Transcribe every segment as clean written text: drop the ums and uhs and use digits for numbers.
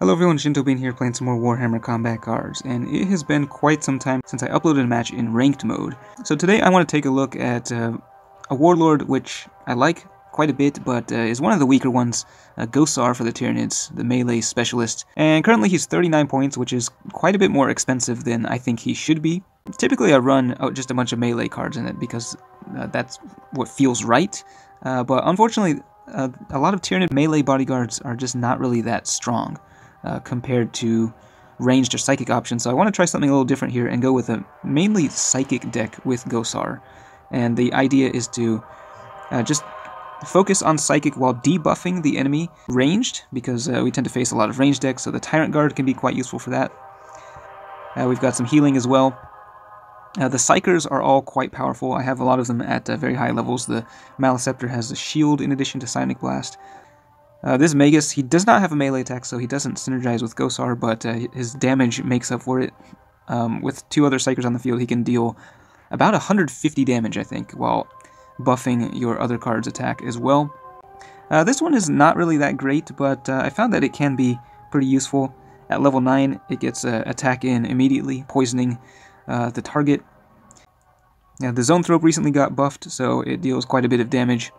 Hello everyone, Shintobean here playing some more Warhammer combat cards, and it has been quite some time since I uploaded a match in ranked mode. So today I want to take a look at a warlord which I like quite a bit, but is one of the weaker ones, Ghosar for the Tyranids, the melee specialist. And currently he's 39 points, which is quite a bit more expensive than I think he should be. Typically I run just a bunch of melee cards in it because that's what feels right, but unfortunately a lot of Tyranid melee bodyguards are just not really that strong. Compared to ranged or psychic options, so I want to try something a little different here and go with a mainly psychic deck with Ghosar. And the idea is to just focus on psychic while debuffing the enemy ranged, because we tend to face a lot of ranged decks, so the Tyrant Guard can be quite useful for that. We've got some healing as well. The Psychers are all quite powerful. I have a lot of them at very high levels. The Maleceptor has a shield in addition to Psionic Blast. This Magus, he does not have a melee attack, so he doesn't synergize with Ghosar, but his damage makes up for it. With two other Psychers on the field, he can deal about 150 damage, I think, while buffing your other card's attack as well. This one is not really that great, but I found that it can be pretty useful. At level 9, it gets attack in immediately, poisoning the target. The Zoanthrope recently got buffed, so it deals quite a bit of damage.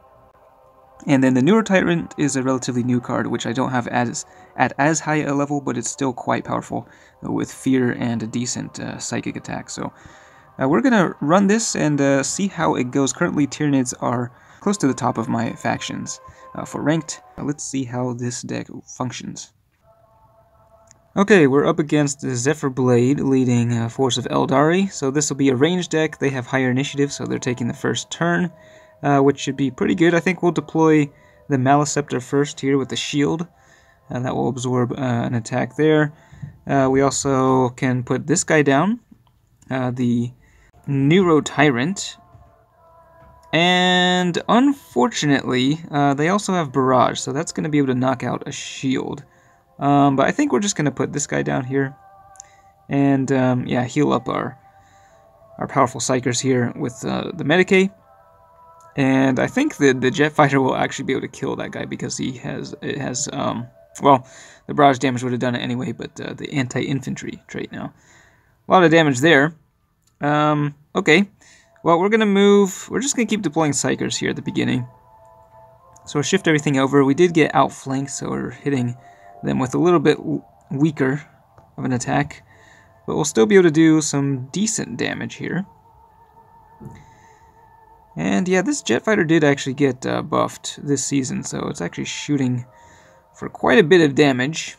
And then the newer Tyrant is a relatively new card, which I don't have at as high a level, but it's still quite powerful with fear and a decent psychic attack. So we're going to run this and see how it goes. Currently, Tyranids are close to the top of my factions for ranked. Let's see how this deck functions. Okay, we're up against the Zephyr Blade leading Force of Eldari. So this will be a ranged deck. They have higher initiative, so they're taking the first turn. Which should be pretty good. I think we'll deploy the Maleceptor first here with the shield. That will absorb an attack there. We also can put this guy down, the Neuro Tyrant. And unfortunately, they also have Barrage, so that's going to be able to knock out a shield. But I think we're just going to put this guy down here. And yeah, heal up our powerful Psychers here with the Medicae. And I think that the Jet Fighter will actually be able to kill that guy because it has well, the barrage damage would have done it anyway, but the anti-infantry trait now. A lot of damage there. Okay, well, we're going to move, we're just going to keep deploying Psychers here at the beginning. So we'll shift everything over. We did get outflanked, so we're hitting them with a little bit weaker of an attack. But we'll still be able to do some decent damage here. And yeah, this Jet Fighter did actually get buffed this season, so it's actually shooting for quite a bit of damage.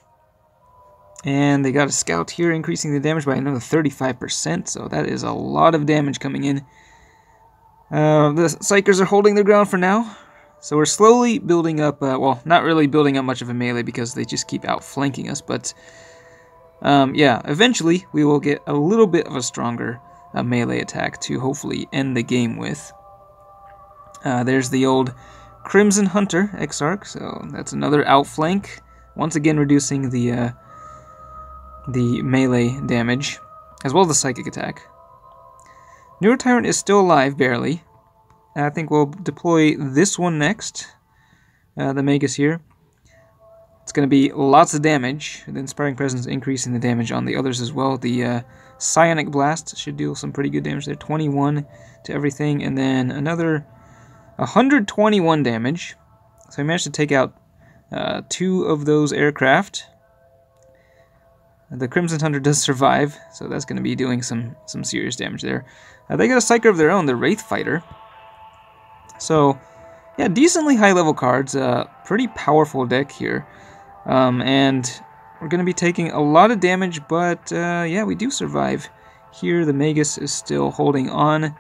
And they got a Scout here increasing the damage by another 35%, so that is a lot of damage coming in. The Psychers are holding their ground for now, so we're slowly building up, well, not really building up much of a melee because they just keep outflanking us, but yeah, eventually we will get a little bit of a stronger melee attack to hopefully end the game with. There's the old Crimson Hunter Exarch, so that's another outflank, once again reducing the melee damage, as well as the psychic attack. Neuro Tyrant is still alive, barely. I think we'll deploy this one next, the Magus here. It's going to be lots of damage, the Inspiring Presence increasing the damage on the others as well. The Psionic Blast should deal some pretty good damage there, 21 to everything, and then another 121 damage, so I managed to take out 2 of those aircraft. The Crimson Hunter does survive, so that's going to be doing some serious damage there. They got a Psyker of their own, the Wraith Fighter. So, yeah, decently high-level cards, pretty powerful deck here. And we're going to be taking a lot of damage, but yeah, we do survive. Here, the Magus is still holding on.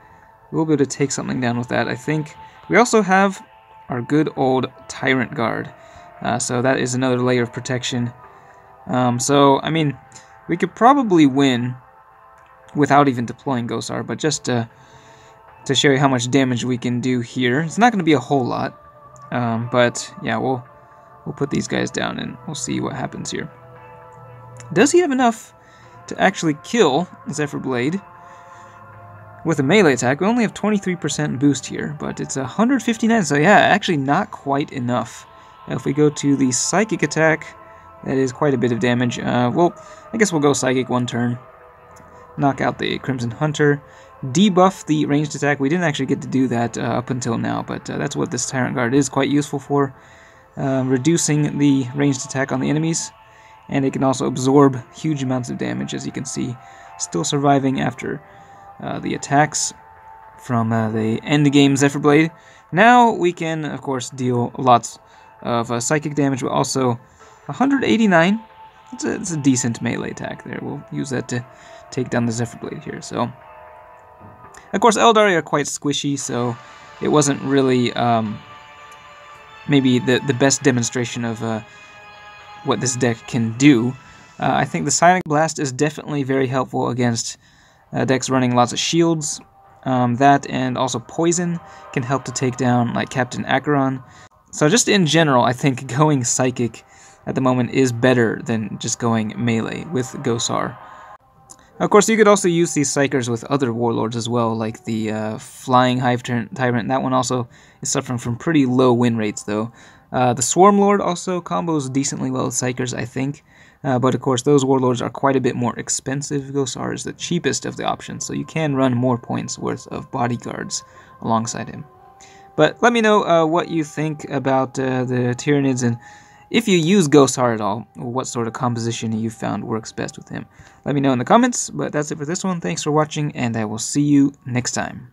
We'll be able to take something down with that, I think. We also have our good old Tyrant Guard, so that is another layer of protection. So, I mean, we could probably win without even deploying Ghosar, but just to show you how much damage we can do here. It's not going to be a whole lot, but yeah, we'll put these guys down and we'll see what happens here. Does he have enough to actually kill Zephyr Blade? With a melee attack, we only have 23% boost here, but it's 159, so yeah, actually not quite enough. Now if we go to the psychic attack, That is quite a bit of damage. Well, I guess we'll go Psychic one turn. Knock out the Crimson Hunter. Debuff the ranged attack. We didn't actually get to do that up until now, but that's what this Tyrant Guard is quite useful for. Reducing the ranged attack on the enemies. And it can also absorb huge amounts of damage, as you can see. Still surviving after the attacks from the endgame Zephyr Blade. Now we can, of course, deal lots of psychic damage, but also 189. It's a decent melee attack there. We'll use that to take down the Zephyr Blade here. So, of course, Eldari are quite squishy, so it wasn't really maybe the best demonstration of what this deck can do. I think the Sonic Blast is definitely very helpful against decks running lots of shields. That and also Poison can help to take down like Captain Acheron. So just in general, I think going Psychic at the moment is better than just going melee with Ghosar. Of course, you could also use these Psychers with other Warlords as well, like the Flying Hive Tyrant. That one also is suffering from pretty low win rates, though. The Swarm Lord also combos decently well with Psychers, I think. But of course, those Warlords are quite a bit more expensive. Ghosar is the cheapest of the options, so you can run more points worth of bodyguards alongside him. But let me know what you think about the Tyranids, and if you use Ghosar at all, what sort of composition you found works best with him. Let me know in the comments, but that's it for this one. Thanks for watching, and I will see you next time.